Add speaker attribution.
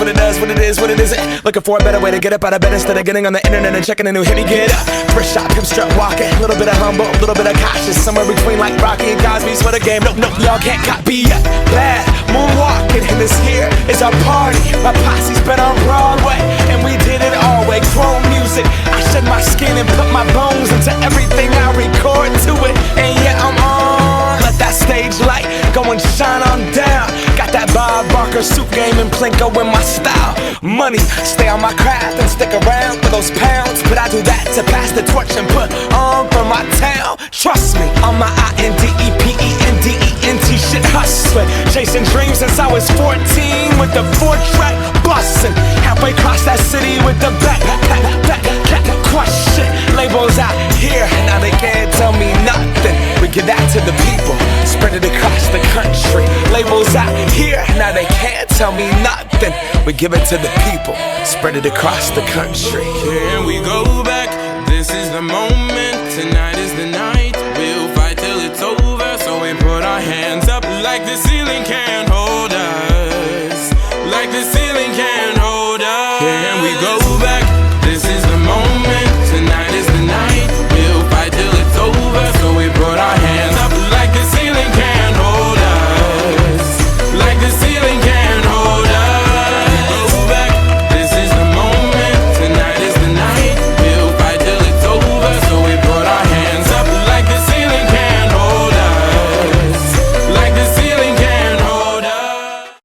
Speaker 1: what it does, what it is, what it isn't. Looking for a better way to get up out of bed instead of getting on the internet and checking a new hit. Me get up, first shot, hip strut walking. A little bit of humble, a little bit of cautious. Somewhere between like Rocky and Cosby's for the game. Nope, nope, y'all can't copy yet. Bad moonwalking, and this here is our party. My posse's been on Broadway, and we did it all way. Chrome music, I shed my skin and put my bones into everything I record to it. And yeah, I'm on. Let that stage light go and shine on down. Got that Bob Barker suit game and Plinko in my style. Money, stay on my craft and stick around for those pounds. But I do that to pass the torch and put on for my town. Trust me, on my INDEPENDENT shit hustling. Chasing dreams since I was 14 with the 4-track bustin'. Halfway across that city with the back crush shit. Labels out here, now they can't tell me nothing. We give that to the people, spread it across the country. Labels out here, now they can't tell me nothing. We give it to the people, spread it across the country.
Speaker 2: Can we go back? This is the moment, tonight is the night. We'll fight till it's over, so we put our hands up like the ceiling can't hold us. Like the ceiling can't hold us. Can we go back?